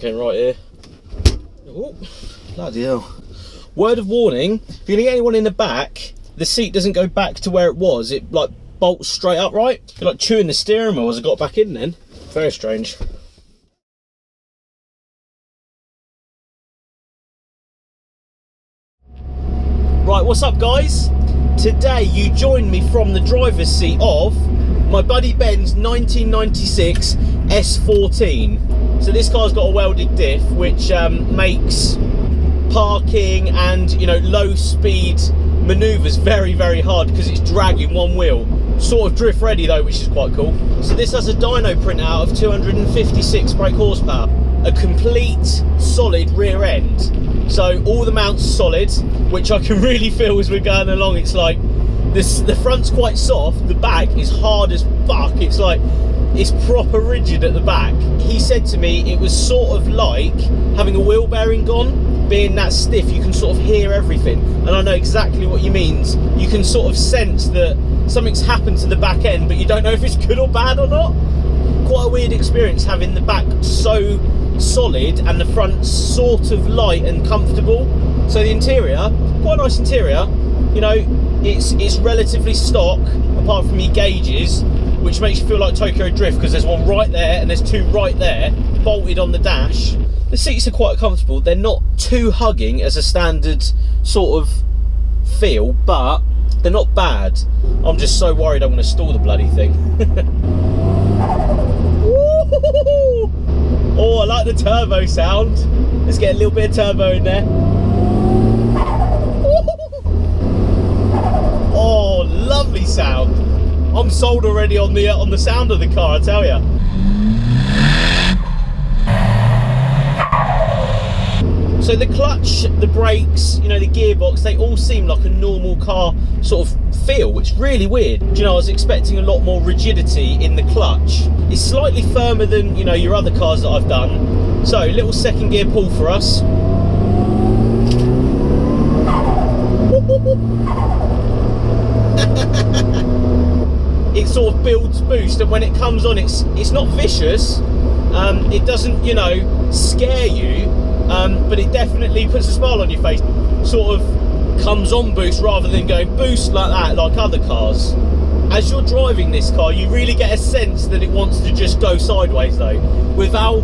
came right here. Oh, bloody hell. Word of warning, if you're gonna get anyone in the back, the seat doesn't go back to where it was. It like bolts straight up, right? You're like chewing the steering wheel as I got back in then. Very strange. Right, what's up guys? Today you join me from the driver's seat of my buddy Ben's 1996 S14. So this car's got a welded diff, which makes parking and, you know, low speed maneuvers very, very hard because it's dragging one wheel. Sort of drift ready though, which is quite cool. So this has a dyno printout of 256 brake horsepower, a complete solid rear end. So all the mounts solid, which I can really feel as we're going along. It's like this, the front's quite soft, the back is hard as fuck. It's like, it's proper rigid at the back. He said to me it was sort of like having a wheel bearing gone, being that stiff, you can sort of hear everything. And I know exactly what he means. You can sort of sense that something's happened to the back end, but you don't know if it's good or bad or not. Quite a weird experience having the back so solid and the front sort of light and comfortable. So the interior, quite a nice interior. You know, it's relatively stock apart from your gauges, which makes you feel like Tokyo Drift because there's one right there and there's two right there bolted on the dash. The seats are quite comfortable. They're not too hugging as a standard sort of feel, but they're not bad. I'm just so worried I'm going to stall the bloody thing. Oh, I like the turbo sound. Let's get a little bit of turbo in there. Oh, lovely sound. I'm sold already on the sound of the car, I tell ya. So the clutch, the brakes, you know, the gearbox, they all seem like a normal car sort of feel, which is really weird. Do you know, I was expecting a lot more rigidity in the clutch. It's slightly firmer than, you know, your other cars that I've done. So, little second gear pull for us. It sort of builds boost, and when it comes on, it's not vicious. It doesn't, you know, scare you. But it definitely puts a smile on your face. Sort of comes on boost rather than going boost like that, like other cars. As you're driving this car, you really get a sense that it wants to just go sideways though. With how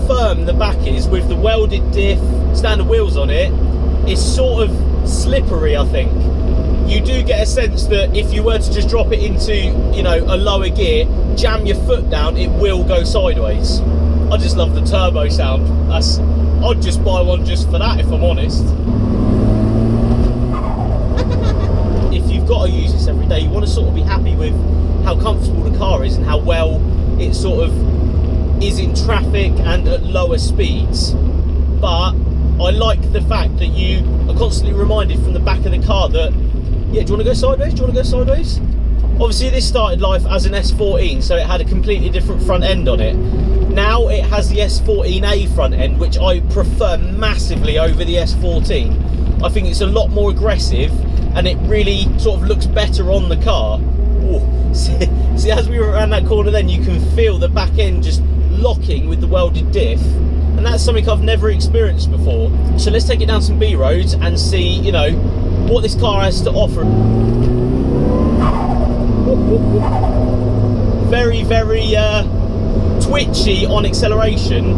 firm the back is, with the welded diff, standard wheels on it, it's sort of slippery, I think. You do get a sense that if you were to just drop it into, you know, a lower gear, jam your foot down, it will go sideways. I just love the turbo sound. I'd just buy one just for that, if I'm honest. If you've got to use this every day, you want to sort of be happy with how comfortable the car is and how well it sort of is in traffic and at lower speeds. But I like the fact that you are constantly reminded from the back of the car that, yeah, do you want to go sideways? Do you want to go sideways? Obviously this started life as an S14, so it had a completely different front end on it. Now it has the S14A front end, which I prefer massively over the S14. I think it's a lot more aggressive and it really sort of looks better on the car. Ooh. See, as we were around that corner then, you can feel the back end just locking with the welded diff. And that's something I've never experienced before. So let's take it down some B roads and see, you know, what this car has to offer. Very, very twitchy on acceleration.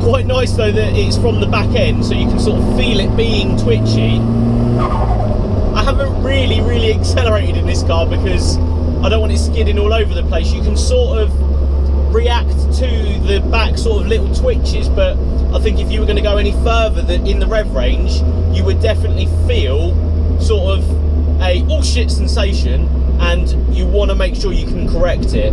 Quite nice though that it's from the back end, so you can sort of feel it being twitchy. I haven't really accelerated in this car because I don't want it skidding all over the place. You can sort of react to the back sort of little twitches, but I think if you were going to go any further in the rev range, you would definitely feel sort of a oh shit sensation, and you want to make sure you can correct it.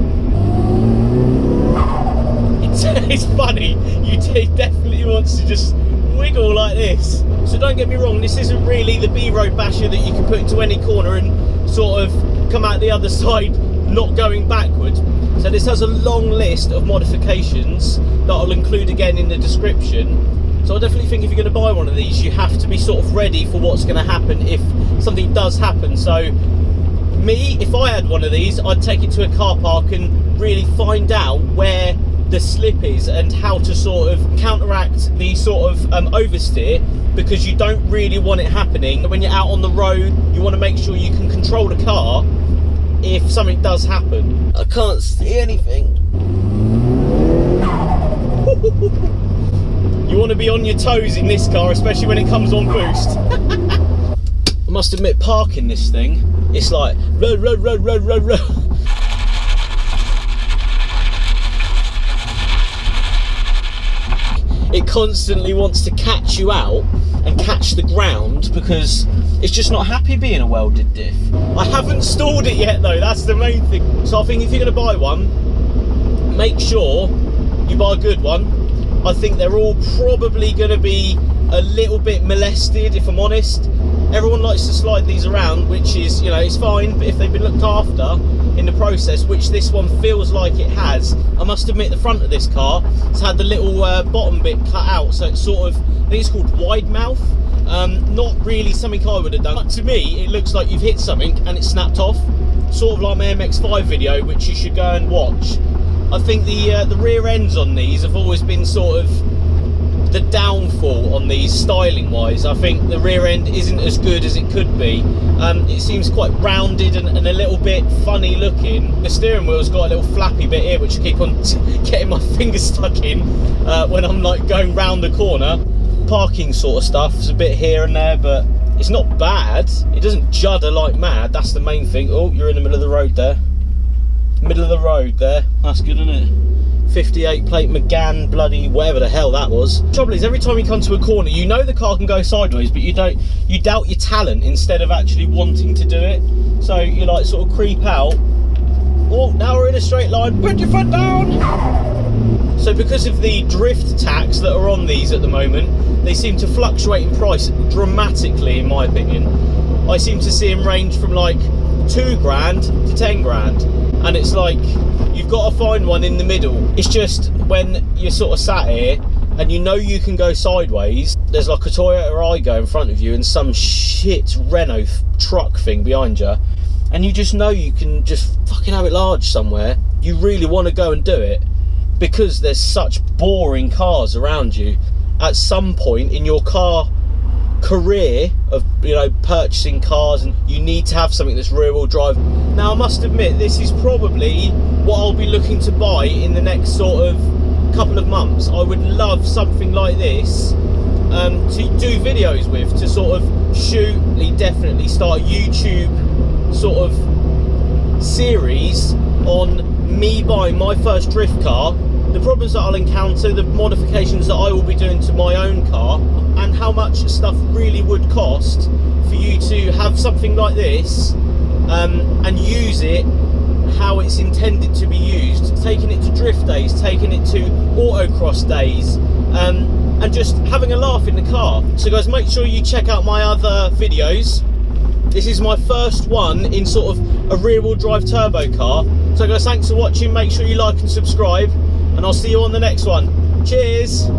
It's funny, it definitely wants to just wiggle like this. So don't get me wrong, this isn't really the B-road basher that you can put into any corner and sort of come out the other side not going backwards. So this has a long list of modifications that I'll include again in the description. So I definitely think if you're going to buy one of these, you have to be sort of ready for what's going to happen if something does happen. So me, if I had one of these, I'd take it to a car park and really find out where the slip is and how to sort of counteract the sort of oversteer, because you don't really want it happening. When you're out on the road, you want to make sure you can control the car if something does happen. I can't see anything. You want to be on your toes in this car, especially when it comes on boost. I must admit, parking this thing, it's like road. It constantly wants to catch you out and catch the ground because it's just not happy being a welded diff. I haven't stalled it yet though, that's the main thing. So I think if you're going to buy one, make sure you buy a good one. I think they're all probably going to be a little bit molested, if I'm honest. Everyone likes to slide these around, which is, you know, it's fine, but if they've been looked after in the process, which this one feels like it has. I must admit, the front of this car has had the little bottom bit cut out, so it's sort of, I think it's called wide mouth. Not really something I would have done, but to me it looks like you've hit something and it's snapped off, sort of like my MX-5 video, which you should go and watch. I think the rear ends on these have always been sort of the downfall on these styling wise. I think the rear end isn't as good as it could be. It seems quite rounded and a little bit funny looking. The steering wheel's got a little flappy bit here which I keep on getting my finger stuck in when I'm like going round the corner. Parking sort of stuff is a bit here and there, but it's not bad. It doesn't judder like mad, that's the main thing. Oh, you're in the middle of the road there. Middle of the road there, that's good, isn't it? 58 plate McGann bloody whatever the hell that was. The trouble is, every time you come to a corner, you know the car can go sideways, but you doubt your talent instead of actually wanting to do it. So you like sort of creep out. Oh, now we're in a straight line, put your foot down. So because of the drift tax that are on these at the moment, they seem to fluctuate in price dramatically, in my opinion. I seem to see them range from like 2 grand to 10 grand. And it's like, you've got to find one in the middle. It's just when you're sort of sat here and you know you can go sideways, there's like a Toyota Aygo in front of you and some shit Renault truck thing behind you, and you just know you can just fucking have it large somewhere. You really want to go and do it because there's such boring cars around you. At some point in your car career of, you know, purchasing cars, and you need to have something that's rear wheel drive. Now I must admit, this is probably what I'll be looking to buy in the next sort of couple of months. I would love something like this to do videos with, to sort of shoot, definitely start a YouTube sort of series on me buying my first drift car, the problems that I'll encounter, the modifications that I will be doing to my own car, and how much stuff really would cost for you to have something like this and use it how it's intended to be used. Taking it to drift days, taking it to autocross days, and just having a laugh in the car. So guys, make sure you check out my other videos. This is my first one in sort of a rear wheel drive turbo car. So guys, thanks for watching. Make sure you like and subscribe, and I'll see you on the next one. Cheers.